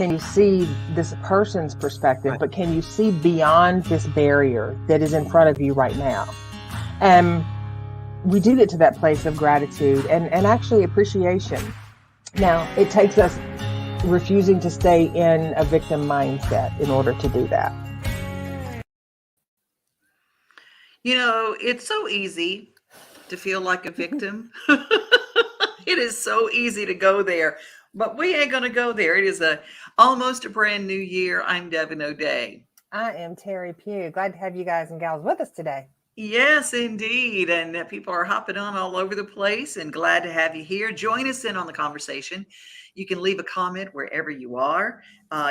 can you see this person's perspective, but can you see beyond this barrier that is in front of you right now? And we do get to that place of gratitude and actually appreciation. Now, it takes us refusing to stay in a victim mindset in order to do that. You know, it's so easy to feel like a victim. It is so easy to go there, but we ain't going to go there. It is almost a brand new year. I'm Devon O'Day. I am Teri Pugh. Glad to have you guys and gals with us today. Yes, indeed. And people are hopping on all over the place, and glad to have you here. Join us in on the conversation. You can leave a comment wherever you are.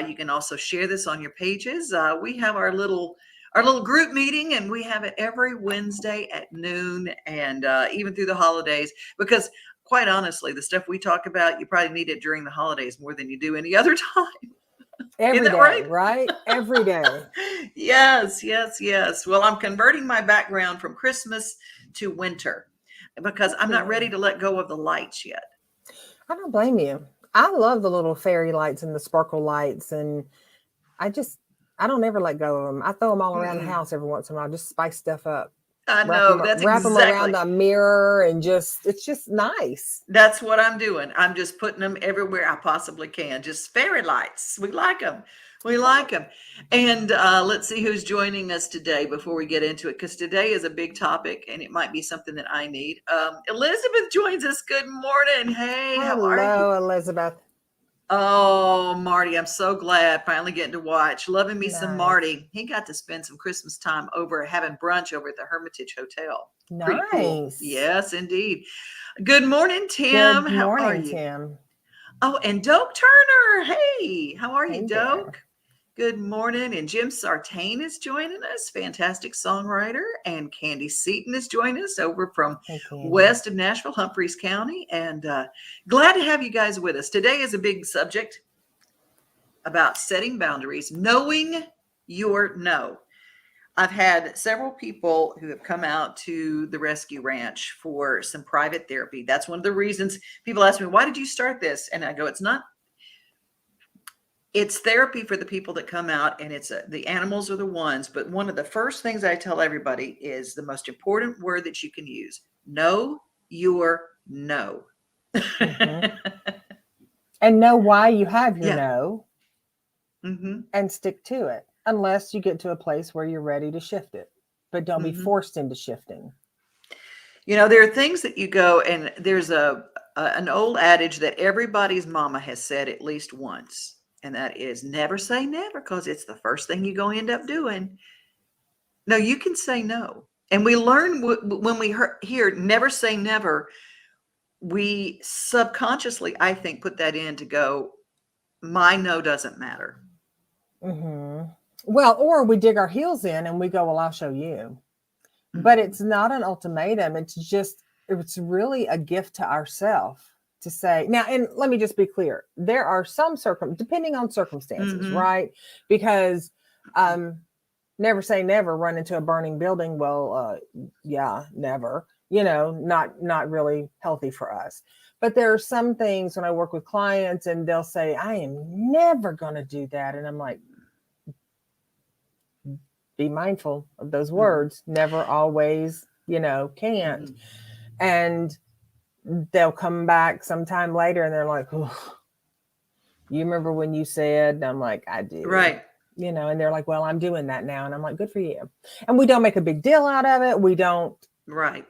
You can also share this on your pages. We have our little group meeting, and we have it every Wednesday at noon, and even through the holidays, because quite honestly, the stuff we talk about, you probably need it during the holidays more than you do any other time. Every day, right? Every day. Yes. Well, I'm converting my background from Christmas to winter because I'm not ready to let go of the lights yet. I don't blame you. I love the little fairy lights and the sparkle lights, and I don't ever let go of them. I throw them all around the house every once in a while, just spice stuff up. I know, wrap them around the mirror, and it's just nice. That's what I'm doing. I'm just putting them everywhere I possibly can. Just fairy lights. We like them. And let's see who's joining us today before we get into it, because today is a big topic and it might be something that I need. Elizabeth joins us. Good morning. Hey, how are you? Hello, Elizabeth. Oh, Marty, I'm so glad finally getting to watch. Loving me some Marty. He got to spend some Christmas time over having brunch over at the Hermitage Hotel. Nice. Cool. Yes, indeed. Good morning, Tim. How are you? Tim. Oh, and Doak Turner. Hey, how are you, Doak? There. Good morning. And Jim Sartain is joining us, fantastic songwriter. And Candy Seaton is joining us over from west of Nashville, Humphreys County. And glad to have you guys with us. Today is a big subject about setting boundaries, knowing your no. I've had several people who have come out to the Rescue Ranch for some private therapy. That's one of the reasons people ask me, why did you start this? And I go, it's therapy for the people that come out, and the animals are the ones. But one of the first things I tell everybody is the most important word that you can use. Know your no. And know why you have your no, mm-hmm. and stick to it, unless you get to a place where you're ready to shift it. But don't be forced into shifting. You know, there are things that you go, and there's an old adage that everybody's mama has said at least once. And that is never say never, because it's the first thing you're going to end up doing. No, you can say no. And we learn when we hear never say never, we subconsciously, I think, put that in to go, my no doesn't matter. Mm-hmm. Well, or we dig our heels in and we go, well, I'll show you. Mm-hmm. But it's not an ultimatum. It's really a gift to ourselves. To say now, and let me just be clear, there are some depending on circumstances, right? Because never say never, run into a burning building. Well, never, not really healthy for us. But there are some things when I work with clients and they'll say, I am never going to do that. And I'm like, be mindful of those words. Never, always, can't. And they'll come back sometime later and they're like, oh, you remember when you said? And I'm like, I do. Right. And they're like, well, I'm doing that now. And I'm like, good for you. And we don't make a big deal out of it. We don't. Right.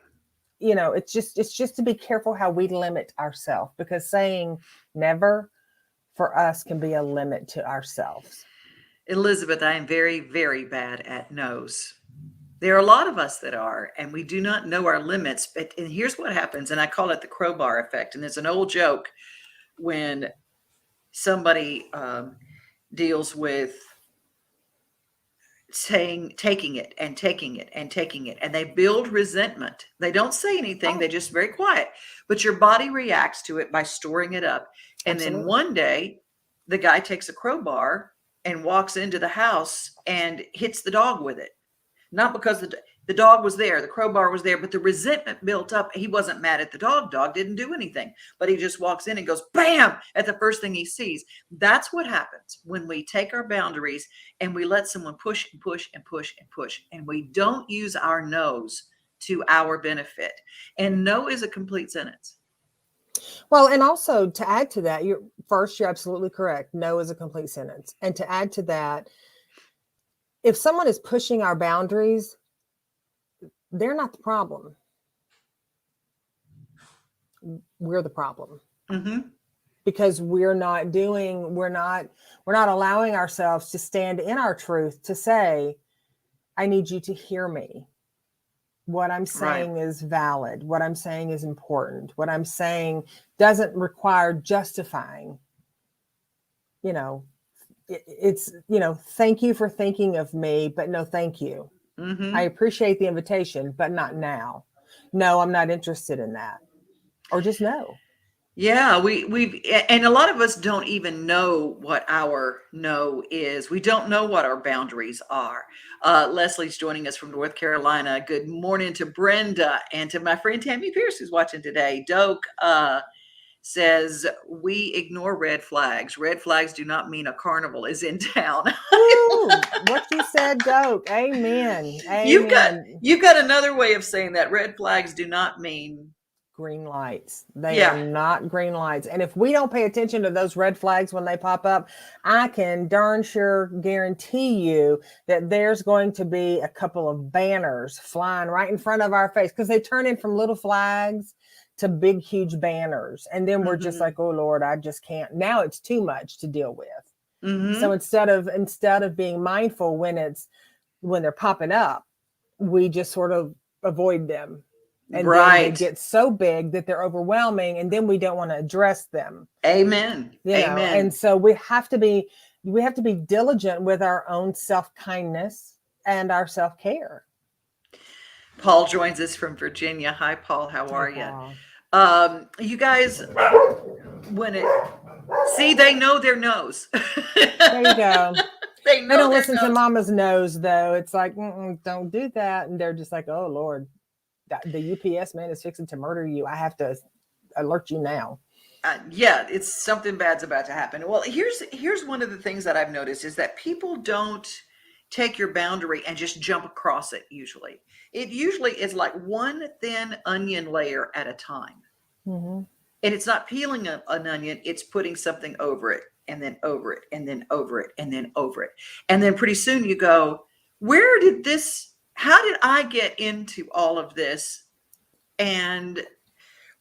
It's just to be careful how we limit ourselves, because saying never for us can be a limit to ourselves. Elizabeth, I am very, very bad at no's. There are a lot of us that are, and we do not know our limits. And here's what happens, and I call it the crowbar effect. And there's an old joke when somebody deals with taking it, and they build resentment. They don't say anything. They're just very quiet. But your body reacts to it by storing it up. And Then one day, the guy takes a crowbar and walks into the house and hits the dog with it. not because the dog was there, the crowbar was there, but the resentment built up. He wasn't mad at the dog. Dog didn't do anything, but he just walks in and goes bam at the first thing he sees. That's what happens when we take our boundaries and we let someone push and push and push and push, and we don't use our no's to our benefit. And no is a complete sentence. Well, and also to add to that, you're absolutely correct. No is a complete sentence. And to add to that, if someone is pushing our boundaries, they're not the problem. We're the problem. Mm-hmm. Because we're not allowing ourselves to stand in our truth to say, I need you to hear me. What I'm saying is valid. What I'm saying is important. What I'm saying doesn't require justifying. It's, thank you for thinking of me, but no, thank you. Mm-hmm. I appreciate the invitation, but not now. No, I'm not interested in that. Or just no. Yeah, and a lot of us don't even know what our no is. We don't know what our boundaries are. Leslie's joining us from North Carolina. Good morning to Brenda and to my friend Tammy Pierce, who's watching today. Doak says, we ignore red flags. Red flags do not mean a carnival is in town. Ooh, what you said, Doak. Amen. Amen. You've got another way of saying that. Red flags do not mean green lights. They are not green lights. And if we don't pay attention to those red flags when they pop up, I can darn sure guarantee you that there's going to be a couple of banners flying right in front of our face, because they turn in from little flags to big, huge banners. And then we're just like, oh Lord, I just can't. Now it's too much to deal with. Mm-hmm. So instead of being mindful when they're popping up, we just sort of avoid them. And then they get so big that they're overwhelming, and then we don't want to address them. Amen. Amen. And so we have to be diligent with our own self-kindness and our self-care. Paul joins us from Virginia. Hi, Paul. How are you? You guys, they know their no's. There you go. They don't listen to mama's no's, though. It's like, don't do that. And they're just like, oh Lord, the UPS man is fixing to murder you. I have to alert you now. It's something bad's about to happen. Well, here's one of the things that I've noticed is that people don't take your boundary and just jump across it. It usually is like one thin onion layer at a time. Mm-hmm. And it's not peeling an onion. It's putting something over it, and then over it, and then over it, and then over it. And then pretty soon you go, how did I get into all of this? And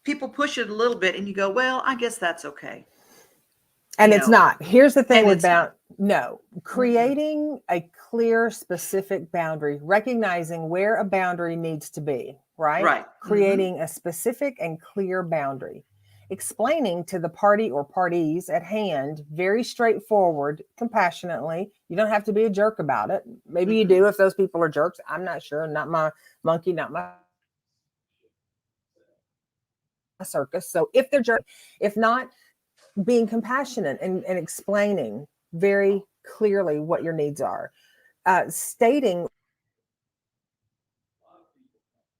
people push it a little bit and you go, well, I guess that's okay. And it's not. Here's the thing about creating a clear, specific boundary, recognizing where a boundary needs to be, right? Right. Creating a specific and clear boundary. Explaining to the party or parties at hand, very straightforward, compassionately. You don't have to be a jerk about it. Maybe you do if those people are jerks. I'm not sure. Not my monkey, not my circus. So if they're jerks, if not, being compassionate and explaining very clearly what your needs are, stating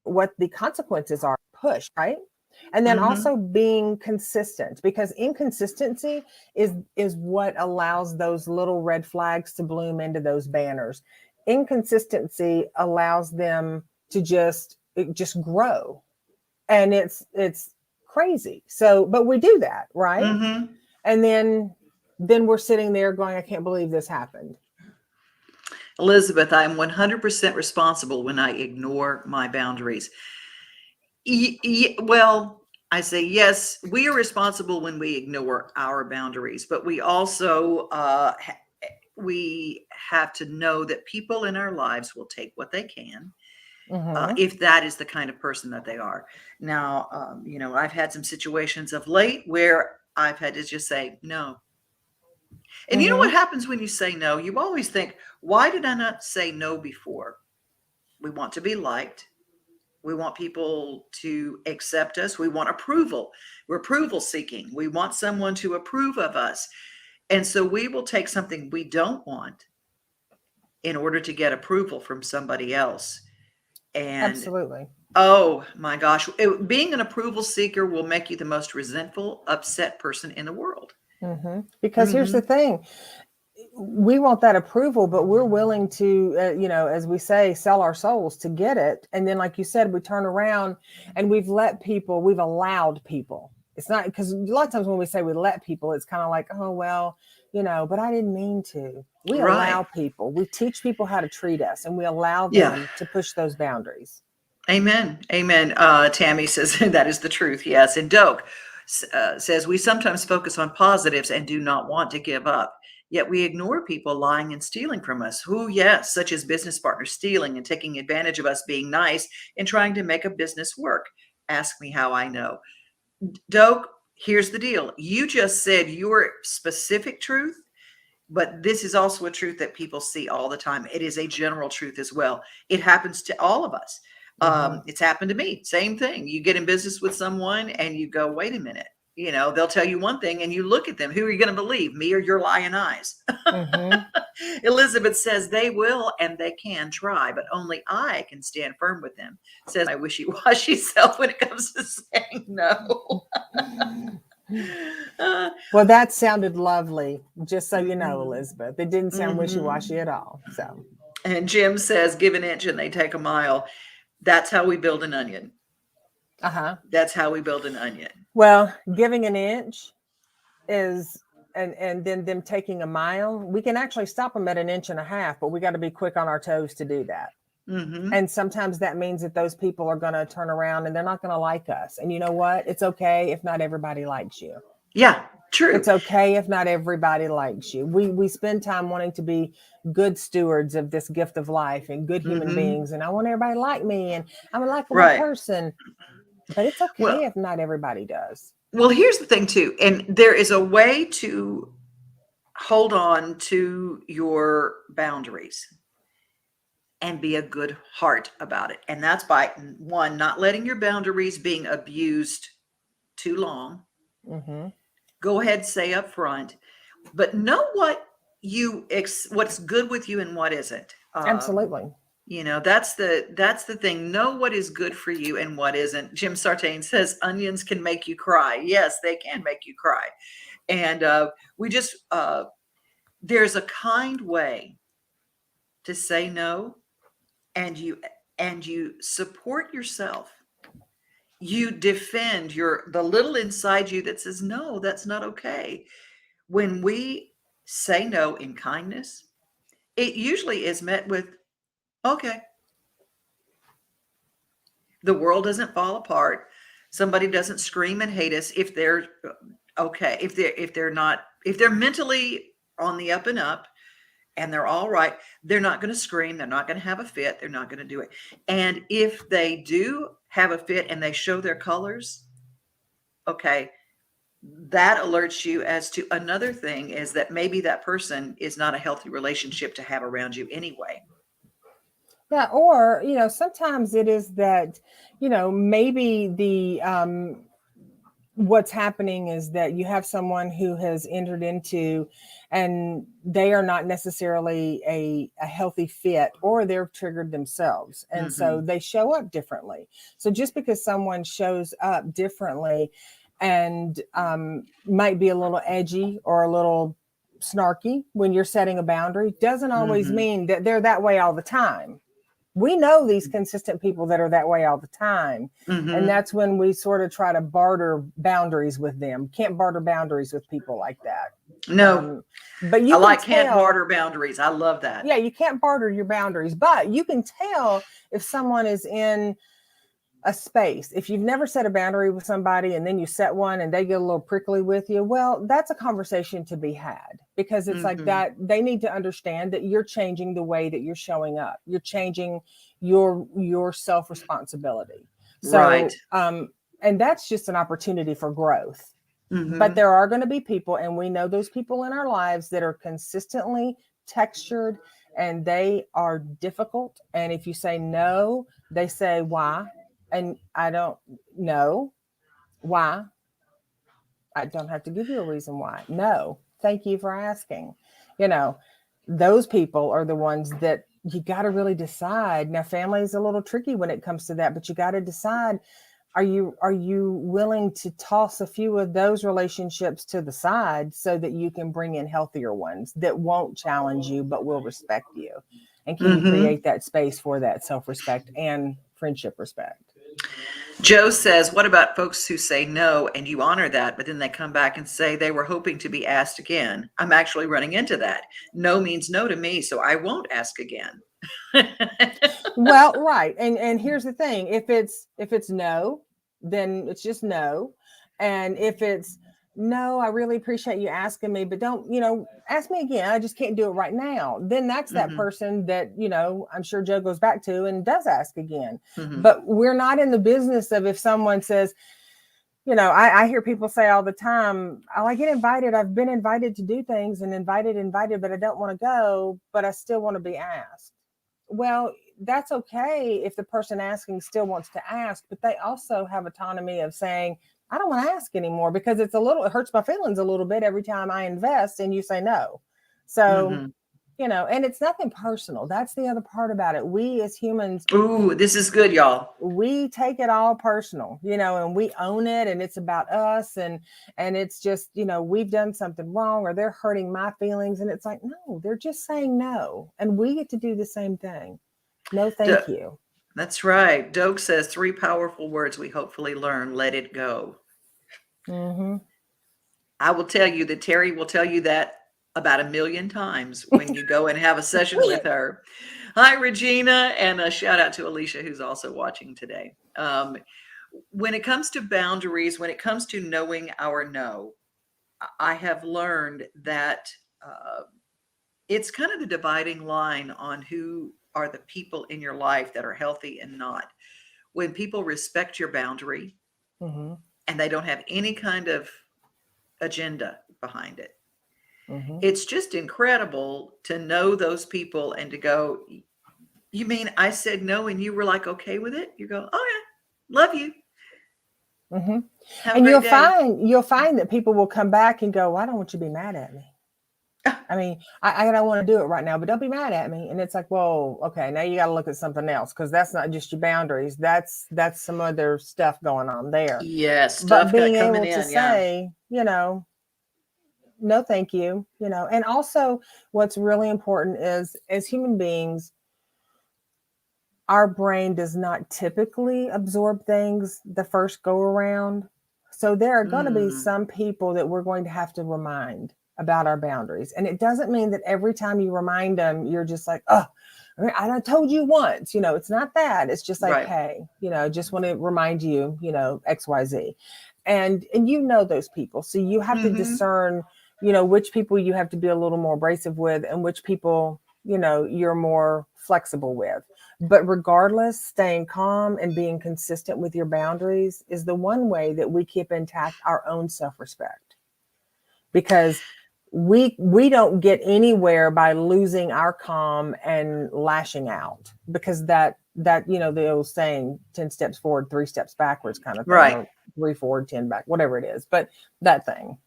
what the consequences are, push, right? And then also being consistent, because inconsistency is what allows those little red flags to bloom into those banners. Inconsistency allows them to just grow. And it's crazy. So, but we do that, right? Mm-hmm. And then we're sitting there going, I can't believe this happened. Elizabeth, I'm 100% responsible when I ignore my boundaries. Well, I say, yes, we are responsible when we ignore our boundaries, but we also, we have to know that people in our lives will take what they can. If that is the kind of person that they are. Now, I've had some situations of late where I've had to just say no. And you know what happens when you say no? You always think, why did I not say no before? We want to be liked. We want people to accept us. We want approval. We're approval seeking. We want someone to approve of us. And so we will take something we don't want in order to get approval from somebody else. And Absolutely. oh my gosh, being an approval seeker will make you the most resentful, upset person in the world. Because here's the Hmm. thing, we want that approval, but we're willing to, as we say, sell our souls to get it. And then, like you said, we turn around and we've allowed people. It's not, because a lot of times when we say we let people, it's kind of like, oh, well, but I didn't mean to. We Right. allow people, we teach people how to treat us, and we allow Yeah. them to push those boundaries. Amen. Amen. Tammy says that is the truth. Yes. And Doak says we sometimes focus on positives and do not want to give up. Yet we ignore people lying and stealing from us. Who, yes, such as business partners stealing and taking advantage of us being nice and trying to make a business work. Ask me how I know. Doak, here's the deal. You just said your specific truth, but this is also a truth that people see all the time. It is a general truth as well. It happens to all of us. Mm-hmm. It's happened to me. Same thing. You get in business with someone and you go, wait a minute. They'll tell you one thing and you look at them. Who are you going to believe, me or your lying eyes? Mm-hmm. Elizabeth says they will and they can try, but only I can stand firm with them. Says my wishy-washy self when it comes to saying no. uh, Well, that sounded lovely, just so you know, mhm, Elizabeth. It didn't sound wishy-washy mhm. at all. So, And Jim says, give an inch and they take a mile. That's how we build an onion. uh-huh. That's how we build an onion. Well, giving an inch is, and then them taking a mile, we can actually stop them at an inch and a half, but we got to be quick on our toes to do that. Hmm. And sometimes that means that those people are going to turn around and they're not going to like us. And you know what? It's okay if not everybody likes you. Yeah, true. It's okay if not everybody likes you. We spend time wanting to be good stewards of this gift of life and good human Hmm. beings, and I want everybody to like me, and I'm a likable Right. person. But it's okay Well, if not everybody does. well, here's the thing too, and there is a way to hold on to your boundaries and be a good heart about it. And that's by one, not letting your boundaries being abused too long. Hmm. Go ahead, say up front, but know what what's good with you and what isn't. Absolutely. That's the thing. Know what is good for you and what isn't. Jim Sartain says onions can make you cry. Yes, they can make you cry. And we just there's a kind way to say no, and you support yourself. You defend the little inside you that says no, that's not okay. When we say no in kindness, it usually is met with okay. The world doesn't fall apart. Somebody doesn't scream and hate us if they're okay. If they're mentally on the up and up and they're all right, they're not going to scream, they're not going to have a fit, they're not going to do it. And if they do have a fit and they show their colors, okay, that alerts you as to another thing is that maybe that person is not a healthy relationship to have around you anyway. Yeah, or sometimes it is that maybe the what's happening is that you have someone who has entered into, and they are not necessarily a healthy fit, or they're triggered themselves, and so Hmm. they show up differently. So just because someone shows up differently and might be a little edgy or a little snarky when you're setting a boundary doesn't always Hmm. mean that they're that way all the time. We know these consistent people that are that way all the time. And Hmm. that's when we sort of try to barter boundaries with them. Can't barter boundaries with people like that. No, Um, but I you can like can't tell, barter boundaries. I love that. yeah, you can't barter your boundaries, but you can tell if someone is in a space. If you've never set a boundary with somebody and then you set one and they get a little prickly with you, well, that's a conversation to be had, because it's like Hmm. that. They need to understand that you're changing the way that you're showing up. You're changing your self responsibility. Right. And that's just an opportunity for growth. But Hmm. there are going to be people, and we know those people in our lives that are consistently textured, and they are difficult. And if you say no, they say why, and I don't know why. I don't have to give you a reason why. No, thank you for asking. You know, those people are the ones that you got to really decide. Now, family is a little tricky when it comes to that, but you got to decide, are you willing to toss a few of those relationships to the side so that you can bring in healthier ones that won't challenge you but will respect you? And can you create that space for that self-respect and friendship respect? Joe says, what about folks who say no and you honor that, but then they come back and say they were hoping to be asked again? I'm actually running into that. No means no to me, so I won't ask again. Well, right. And here's the thing. If it's no, then it's just no. And if it's no, I really appreciate you asking me, but don't, ask me again. I just can't do it right now. Then that's that person that, I'm sure Joe goes back to and does ask again. But we're not in the business of, if someone says, I hear people say all the time, oh, I get invited. I've been invited to do things and invited, but I don't want to go, but I still want to be asked. Well, that's okay if the person asking still wants to ask, but they also have autonomy of saying, I don't want to ask anymore because it hurts my feelings a little bit every time I invest and you say no. So, and it's nothing personal. That's the other part about it. We as humans, ooh, this is good, y'all. We take it all personal, and we own it, and it's about us, and it's just, we've done something wrong or they're hurting my feelings. And it's like, no, they're just saying no. And we get to do the same thing. No, thank you. That's right. Doak says 3 powerful words we hopefully learn. Let it go. I will tell you that Teri will tell you that about 1,000,000 times when you go and have a session with her. Hi, Regina, and a shout out to Alicia, who's also watching today. When it comes to boundaries, when it comes to knowing our no, I have learned that it's kind of the dividing line on who are the people in your life that are healthy and not. When people respect your boundary and they don't have any kind of agenda behind it. It's just incredible to know those people and to go, you mean I said no and you were like, okay with it? You go, oh yeah, love you. And you'll find that people will come back and go, well, I don't want you to be mad at me. I mean, I don't want to do it right now, but don't be mad at me. And it's like, well, okay, now you got to look at something else, because that's not just your boundaries. That's some other stuff going on there. Yes. But being able to say, no, thank you, and also what's really important is, as human beings, our brain does not typically absorb things the first go around. So there are going to be some people that we're going to have to remind about our boundaries. And it doesn't mean that every time you remind them, you're just like, oh, I told you once, it's not that. It's just like, hey, just want to remind you, XYZ. And those people. So you have to discern, which people you have to be a little more abrasive with and which people, you're more flexible with. But regardless, staying calm and being consistent with your boundaries is the one way that we keep intact our own self-respect. Because we don't get anywhere by losing our calm and lashing out, because that the old saying, 10 steps forward, 3 steps backwards kind of thing, right? Or 3 forward, 10 back, whatever it is. But that thing.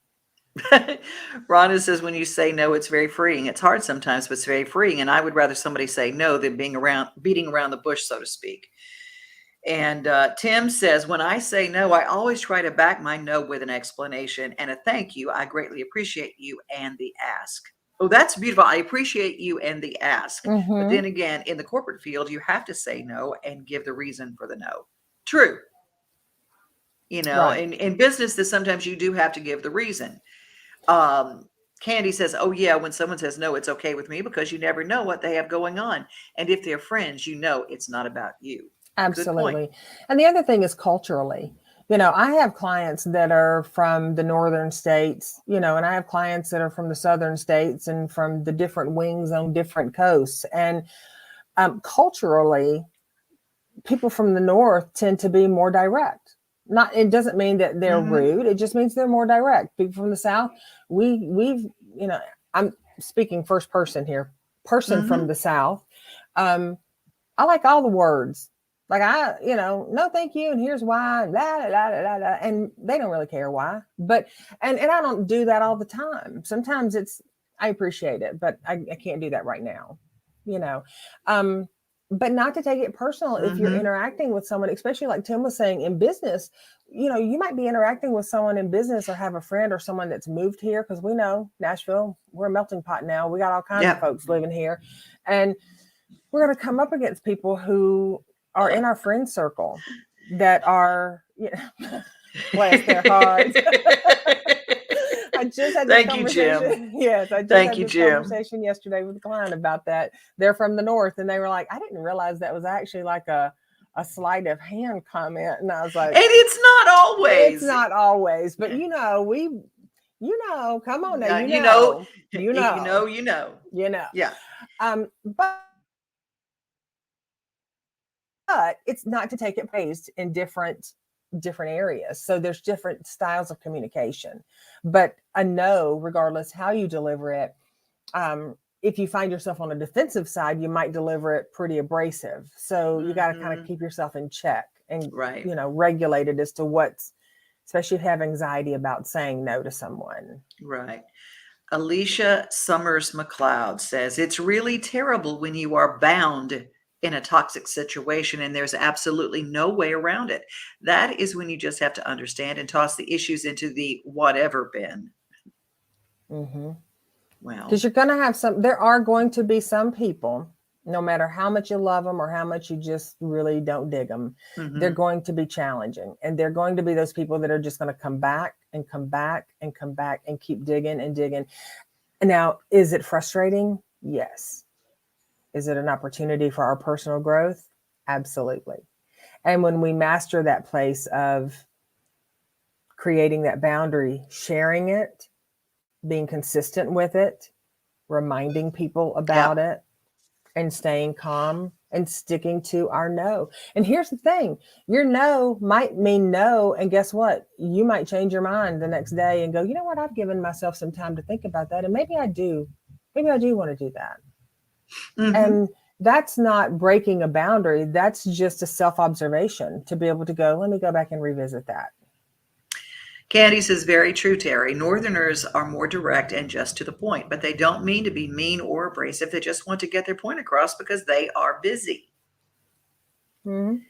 Rhonda says, when you say no, it's very freeing. It's hard sometimes, but it's very freeing. And I would rather somebody say no than beating around the bush, so to speak. And Tim says, when I say no, I always try to back my no with an explanation and a thank you. I greatly appreciate you and the ask. Oh, that's beautiful. I appreciate you and the ask. But then again, in the corporate field, you have to say no and give the reason for the no. True. Right. In business, that sometimes you do have to give the reason. Candy says, oh yeah, when someone says no, it's okay with me, because you never know what they have going on. And if they're friends, it's not about you. Absolutely. And the other thing is culturally, I have clients that are from the northern states, and I have clients that are from the southern states and from the different wings on different coasts. And culturally, people from the north tend to be more direct. It doesn't mean that they're rude. It just means they're more direct. People from the south, we've I'm speaking first person here, from the south. I like all the words. Like no, thank you. And here's why, blah, blah, blah, blah, and they don't really care why, but, and I don't do that all the time. Sometimes I appreciate it, but I can't do that right now, you know. But not to take it personal. If you're interacting with someone, especially like Tim was saying in business, you know, you might be interacting with someone in business or have a friend or someone that's moved here, because we know Nashville, we're a melting pot now. We got all kinds of folks living here. And we're going to come up against people who are in our friend circle that are, you know, bless their hearts. I just had this conversation. Yes, I just had this conversation yesterday with a client about that. They're from the north, and they were like, I didn't realize that was actually like a sleight of hand comment. And I was like, and it's not always. It's not always, but you know, come on now, you know. Yeah. But it's not to take it praised in different areas. So there's different styles of communication, but a no, regardless how you deliver it, if you find yourself on a defensive side, you might deliver it pretty abrasive. So you got to kind of keep yourself in check and, you know, regulated as to what's, especially if you have anxiety about saying no to someone. Right. Alicia Summers McLeod says, it's really terrible when you are bound in a toxic situation and there's absolutely no way around it. That is when you just have to understand and toss the issues into the whatever bin. Well, because you're going to have there are going to be some people, no matter how much you love them or how much you just really don't dig them, they're going to be challenging. And they're going to be those people that are just going to come back and come back and come back and keep digging and digging. Now, is it frustrating? Yes. Is it an opportunity for our personal growth? Absolutely. And when we master that place of creating that boundary, sharing it, being consistent with it, reminding people about it, and staying calm and sticking to our no. And here's the thing, your no might mean no. And guess what? You might change your mind the next day and go, you know what? I've given myself some time to think about that. And maybe I do want to do that. And that's not breaking a boundary. That's just a self-observation to be able to go, let me go back and revisit that. Candy says, very true, Teri. Northerners are more direct and just to the point, but they don't mean to be mean or abrasive. They just want to get their point across because they are busy. Well,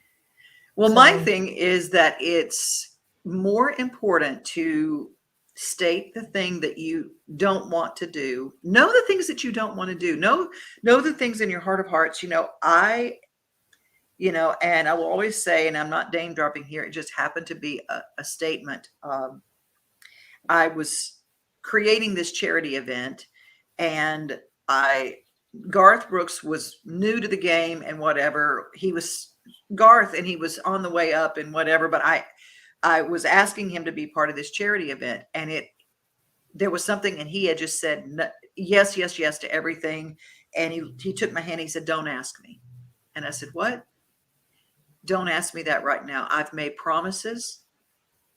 my thing is that it's more important to state the thing that you don't want to do. Know the things that you don't want to do. Know the things in your heart of hearts. And I will always say, and I'm not name dropping here, it just happened to be a statement. I was creating this charity event, and Garth Brooks was new to the game and whatever. He was Garth and he was on the way up and whatever, but I was asking him to be part of this charity event, and there was something, and he had just said yes to everything. And he took my hand. He said, don't ask me. And I said, what? Don't ask me that right now. I've made promises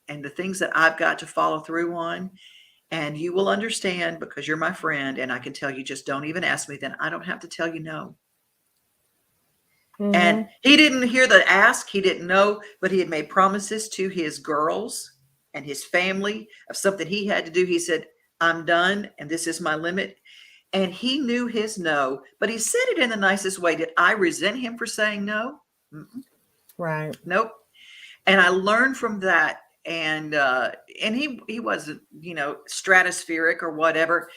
and the things that I've got to follow through on, and you will understand because you're my friend. And I can tell you, just don't even ask me. Then I don't have to tell you no. And he didn't hear the ask. He didn't know, but he had made promises to his girls and his family of something he had to do. He said, I'm done. And this is my limit. And he knew his no, but he said it in the nicest way. Did I resent him for saying no? Right. Nope. And I learned from that. And he wasn't, stratospheric or whatever,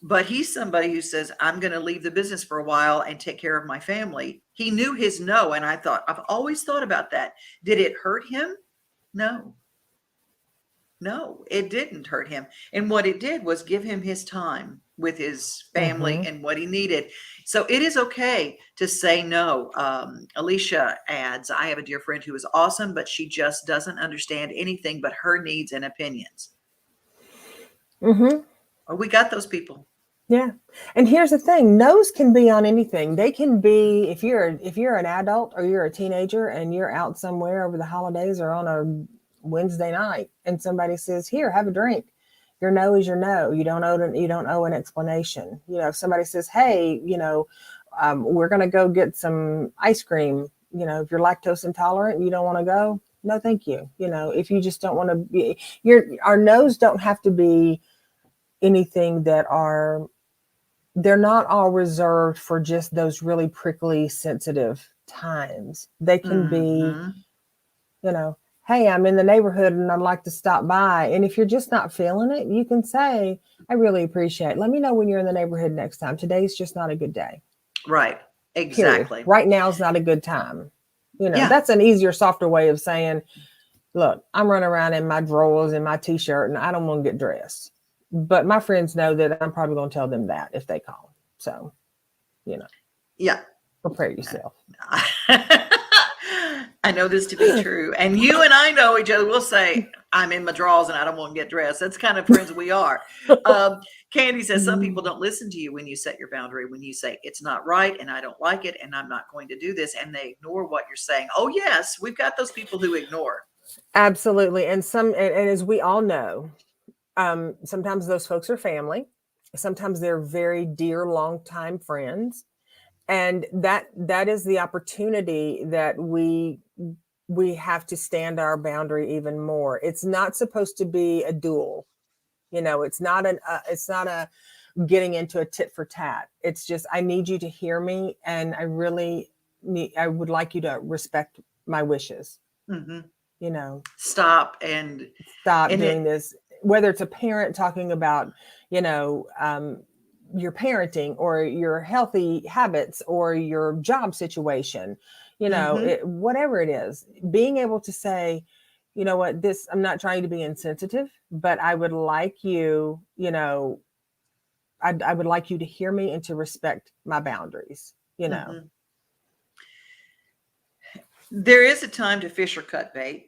but he's somebody who says, I'm going to leave the business for a while and take care of my family. He knew his no. And I thought, I've always thought about that. Did it hurt him? No, it didn't hurt him. And what it did was give him his time with his family and what he needed. So it is okay to say no. Alicia adds, I have a dear friend who is awesome, but she just doesn't understand anything but her needs and opinions. We got those people. Yeah. And here's the thing, no's can be on anything. They can be, if you're an adult or you're a teenager and you're out somewhere over the holidays or on a Wednesday night and somebody says, here, have a drink. Your no is your no. You don't owe an explanation. If somebody says, hey, we're going to go get some ice cream. If you're lactose intolerant and you don't want to go, no, thank you. If you just don't want to be, our no's don't have to be anything that are they're not all reserved for just those really prickly, sensitive times. They can be, Mm-hmm. you know, hey, I'm in the neighborhood and I'd like to stop by. And if you're just not feeling it, you can say, I really appreciate it. Let me know when you're in the neighborhood next time. Today's just not a good day. Right. Period. Exactly. Right now is not a good time. You know, Yeah. that's an easier, softer way of saying, look, I'm running around in my drawers and my t-shirt and I don't want to get dressed. But my friends know that I'm probably going to tell them that if they call. So, you know, Yeah. prepare yourself. I know this to be true. And you and I know each other. We'll say, I'm in my drawers and I don't want to get dressed. That's kind of friends we are. Candy says some people don't listen to you when you set your boundary, when you say it's not right and I don't like it and I'm not going to do this, and they ignore what you're saying. Oh, yes, we've got those people who ignore. Absolutely. And as we all know, sometimes those folks are family. Sometimes they're very dear, longtime friends. And that is the opportunity that we have to stand our boundary even more. It's not supposed to be a duel. You know, it's not a getting into a tit for tat. It's just, I need you to hear me, and I would like you to respect my wishes. Mm-hmm. You know, Stop doing this. Whether it's a parent talking about, you know, your parenting or your healthy habits or your job situation, you know, whatever it is, being able to say, you know what, I'm not trying to be insensitive, but I would like you, you know, I would like you to hear me and to respect my boundaries, you know. Mm-hmm. There is a time to fish or cut bait.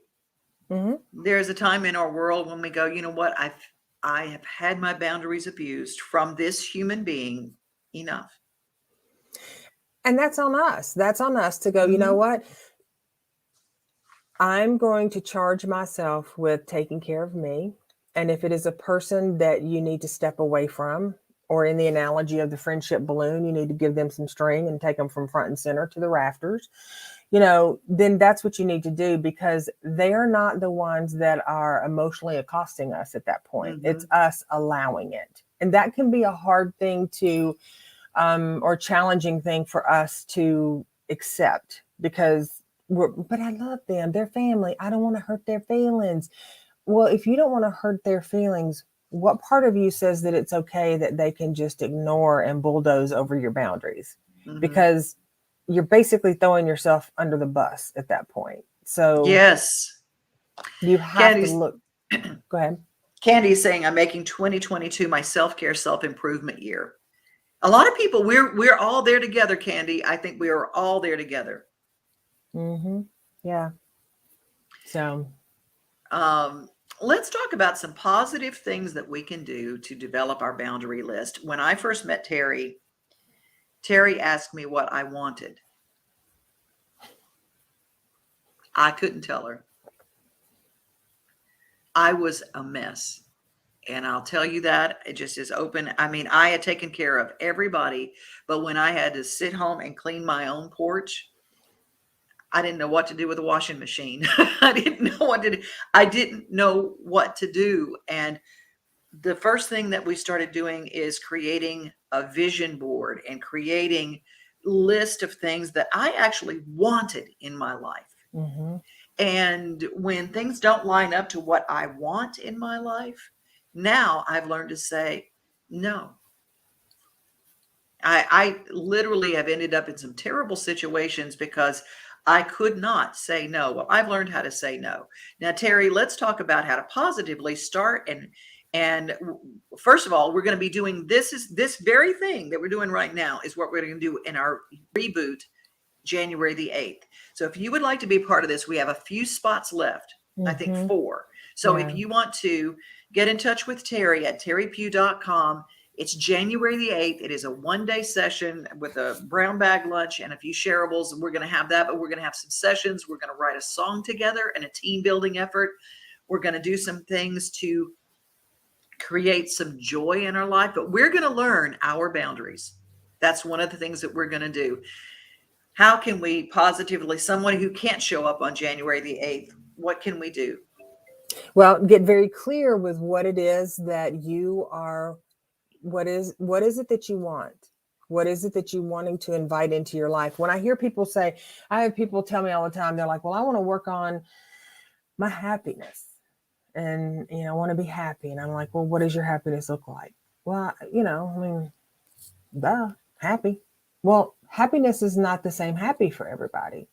Mm-hmm. There's a time in our world when we go, you know what, I have had my boundaries abused from this human being. Enough. And that's on us. That's on us to go, you know what? I'm going to charge myself with taking care of me. And if it is a person that you need to step away from, or in the analogy of the friendship balloon, you need to give them some string and take them from front and center to the rafters, you know, then that's what you need to do, because they are not the ones that are emotionally accosting us at that point. It's us allowing it. And that can be a hard thing to, or challenging thing for us to accept, because but I love them, they're family, I don't want to hurt their feelings. Well, if you don't want to hurt their feelings, what part of you says that it's okay that they can just ignore and bulldoze over your boundaries? Because you're basically throwing yourself under the bus at that point. So yes, you have to look. Go ahead. Candy's saying, I'm making 2022 my self-care, self-improvement year. A lot of people, we're all there together, Candy. I think we are all there together. Yeah. So let's talk about some positive things that we can do to develop our boundary list. When I first met Teri asked me what I wanted. I couldn't tell her. I was a mess. And I'll tell you that it just is open. I mean, I had taken care of everybody, but when I had to sit home and clean my own porch, I didn't know what to do with a washing machine. I didn't know what to do. I didn't know what to do. And the first thing that we started doing is creating a vision board and creating list of things that I actually wanted in my life. And when things don't line up to what I want in my life, now I've learned to say no. I literally have ended up in some terrible situations because I could not say no. Well, I've learned how to say no. Now, Teri, let's talk about how to positively start. And first of all, we're going to be doing this very thing that we're doing right now is what we're going to do in our reboot January the 8th. So if you would like to be part of this, we have a few spots left. I think 4. So if you want to get in touch with Teri at teripugh.com, it's January the 8th. It is a one-day session with a brown bag lunch and a few shareables. We're going to have that, but we're going to have some sessions. We're going to write a song together and a team building effort. We're going to do some things to create some joy in our life, but we're going to learn our boundaries. That's one of the things that we're going to do. How can we positively, someone who can't show up on January the 8th, what can we do? Well, get very clear with what it is that you are What is it that you want? What is it that you wanting to invite into your life? When I hear people say, I have people tell me all the time, they're like, well, I want to work on my happiness, and I want to be happy. And I'm like, well, what does your happiness look like? Well, I mean, duh, happy. Well, happiness is not the same happy for everybody.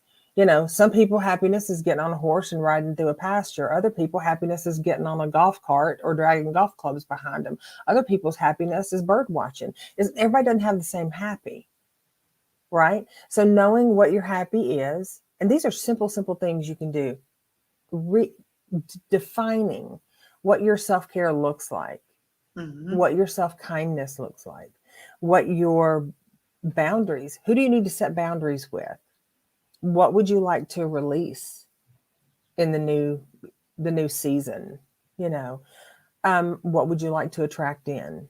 Some people happiness is getting on a horse and riding through a pasture. Other people happiness is getting on a golf cart or dragging golf clubs behind them. Other people's happiness is bird watching. Everybody doesn't have the same happy, right? So knowing what your happy is, and these are simple things you can do. Defining what your self-care looks like, what your self-kindness looks like, what your boundaries, who do you need to set boundaries with? What would you like to release in the new season? What would you like to attract in?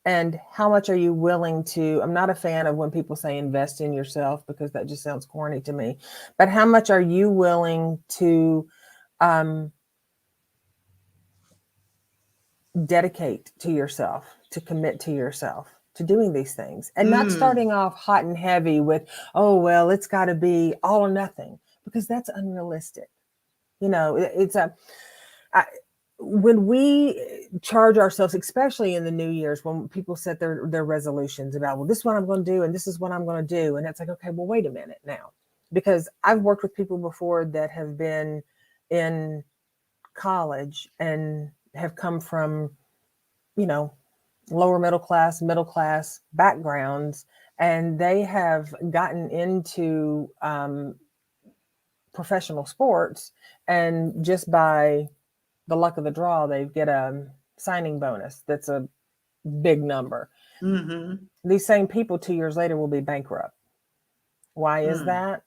And how much are you willing to, I'm not a fan of when people say invest in yourself, because that just sounds corny to me, but how much are you willing to dedicate to yourself, to commit to yourself, to doing these things, and not starting off hot and heavy with, oh, well, it's got to be all or nothing, because that's unrealistic. When we charge ourselves, especially in the New Year's, when people set their resolutions about, well, this is what I'm going to do, and this is what I'm going to do. And it's like, okay, well, wait a minute now, because I've worked with people before that have been in college and have come from, lower middle class backgrounds, and they have gotten into professional sports, and just by the luck of the draw, they get a signing bonus that's a big number. These same people 2 years later will be bankrupt. Why is that?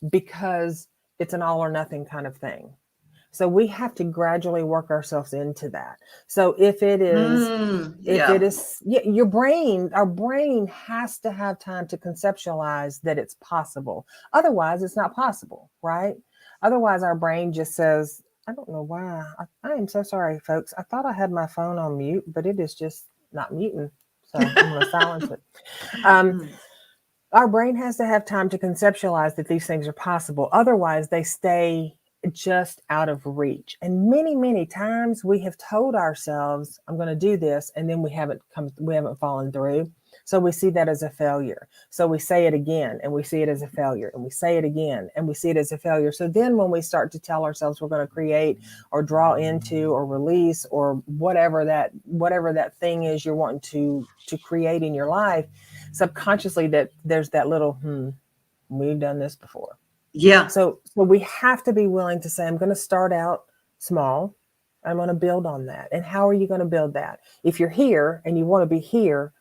Because it's an all or nothing kind of thing. So we have to gradually work ourselves into that. So if it is, our brain has to have time to conceptualize that it's possible. Otherwise, it's not possible, right? Otherwise, our brain just says, I don't know why. I am so sorry, folks. I thought I had my phone on mute, but it is just not muting. So I'm going to silence it. Our brain has to have time to conceptualize that these things are possible. Otherwise, they stay just out of reach. And many times we have told ourselves, I'm going to do this, and then we haven't fallen through. So we see that as a failure. So we say it again, and we see it as a failure, and we say it again, and we see it as a failure. So then when we start to tell ourselves we're going to create or draw into or release or whatever that thing is you're wanting to create in your life, subconsciously that there's that little, we've done this before. Yeah. So we have to be willing to say, I'm going to start out small. I'm going to build on that. And how are you going to build that? If you're here and you want to be here,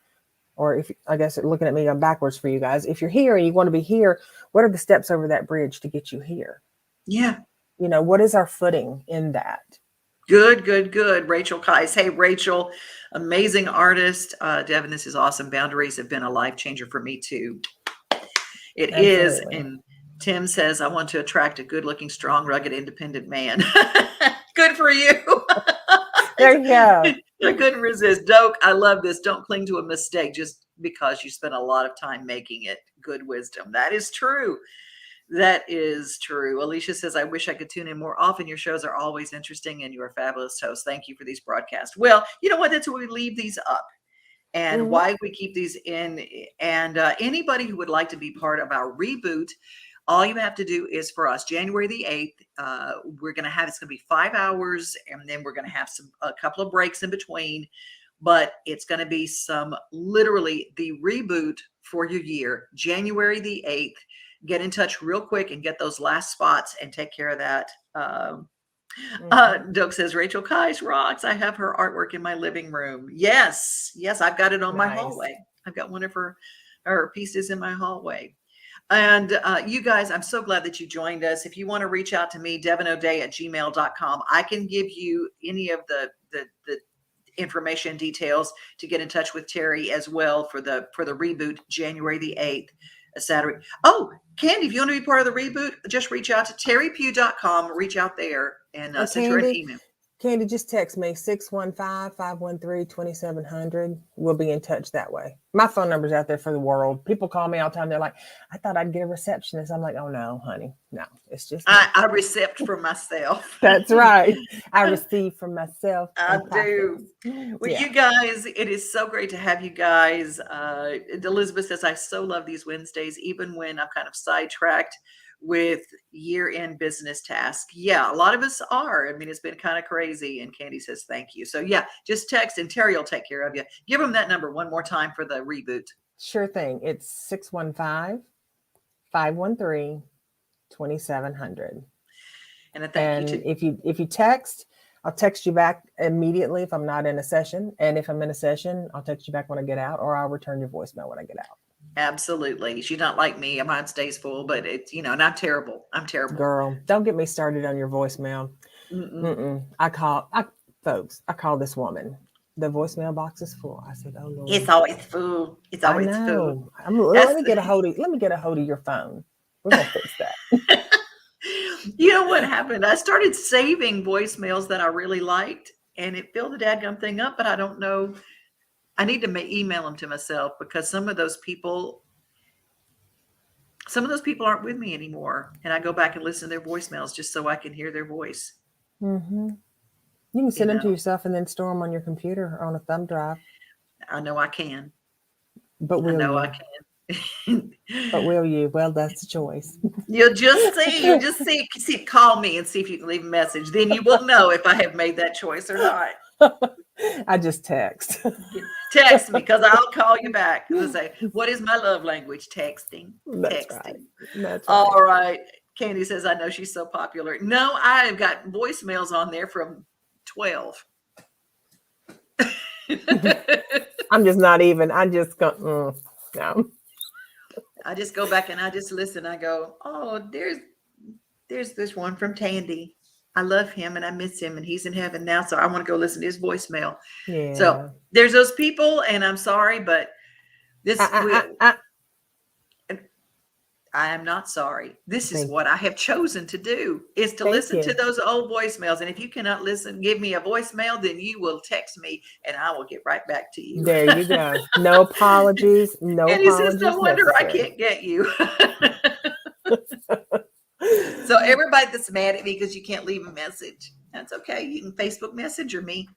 or if, I guess looking at me, I'm backwards for you guys. If you're here and you want to be here, what are the steps over that bridge to get you here? Yeah. What is our footing in that? Good. Rachel Kais. Hey, Rachel, amazing artist. Devon, this is awesome. Boundaries have been a life changer for me too. It is. And Tim says, I want to attract a good looking, strong, rugged, independent man. Good for you. There you go. I couldn't resist. Doke, I love this. Don't cling to a mistake just because you spent a lot of time making it. Good wisdom. That is true. That is true. Alicia says, I wish I could tune in more often. Your shows are always interesting and you're a fabulous host. Thank you for these broadcasts. Well, you know what? That's why we leave these up and why we keep these in. And anybody who would like to be part of our reboot, all you have to do is for us, January the 8th, we're going to have, it's going to be 5 hours, and then we're going to have a couple of breaks in between, but it's going to be literally the reboot for your year, January the 8th. Get in touch real quick and get those last spots and take care of that. Doug says, Rachel Kais rocks. I have her artwork in my living room. Yes, I've got it on my hallway. I've got one of her pieces in my hallway. And you guys, I'm so glad that you joined us. If you want to reach out to me, devonoday@gmail.com. I can give you any of the information details to get in touch with Teri as well for the reboot, January the 8th, a Saturday. Oh, Candy, if you want to be part of the reboot, just reach out to terrypugh.com. Reach out there and send her an email. Candy, just text me 615-513-2700. We'll be in touch that way. My phone number's out there for the world. People call me all the time. They're like, I thought I'd get a receptionist. I'm like, oh no, honey. No, it's just me. I recept from myself. That's right. I receive from myself. I do. Well, Yeah. you guys, it is so great to have you guys. Elizabeth says, I so love these Wednesdays, even when I'm kind of sidetracked with year-end business tasks. Yeah, a lot of us are. I mean, it's been kind of crazy. And Candy says, thank you. So yeah, just text and Teri will take care of you. Give them that number one more time for the reboot. Sure thing. It's 615-513-2700. And I thank you too. If you text, I'll text you back immediately if I'm not in a session. And if I'm in a session, I'll text you back when I get out, or I'll return your voicemail when I get out. Absolutely. She's not like me. Mine stays full, but it's, and I'm terrible. I'm terrible. Girl, don't get me started on your voicemail. I call this woman. The voicemail box is full. I said, oh Lord. It's always full. It's always full. Let me get a hold of your phone. We're gonna fix that. You know what happened? I started saving voicemails that I really liked, and it filled the dadgum thing up, but I don't know. I need to email them to myself, because some of those people aren't with me anymore. And I go back and listen to their voicemails just so I can hear their voice. Mm-hmm. You can send them to yourself and then store them on your computer or on a thumb drive. I know I can. But will you? I can. But will you? Well, that's the choice. You'll just see, call me and see if you can leave a message. Then you will know if I have made that choice or not. I just text. Text me, because I'll call you back. I'll say, what is my love language? Texting. That's Texting. Right. That's all right. Right. Candy says, I know she's so popular. No, I've got voicemails on there from 12. I'm just not even. I just go, no. I just go back and I just listen. I go, oh, there's this one from Tandy. I love him and I miss him, and he's in heaven now. So I want to go listen to his voicemail. Yeah. So there's those people, and I'm sorry, but this, I am not sorry. This is what I have chosen to do, is to listen to those old voicemails. And if you cannot listen, give me a voicemail, then you will text me and I will get right back to you. There you go. No apologies. No and apologies. And he says, no wonder necessary. I can't get you. So everybody that's mad at me because you can't leave a message, that's okay. You can Facebook Messenger me.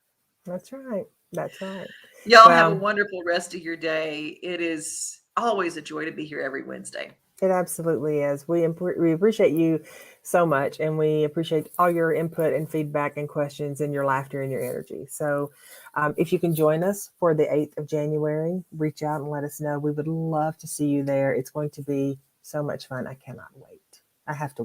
That's right. That's right. Y'all have a wonderful rest of your day. It is always a joy to be here every Wednesday. It absolutely is. We appreciate you so much, and we appreciate all your input and feedback and questions and your laughter and your energy. So if you can join us for the 8th of January, reach out and let us know. We would love to see you there. It's going to be so much fun. I cannot wait. I have to wait.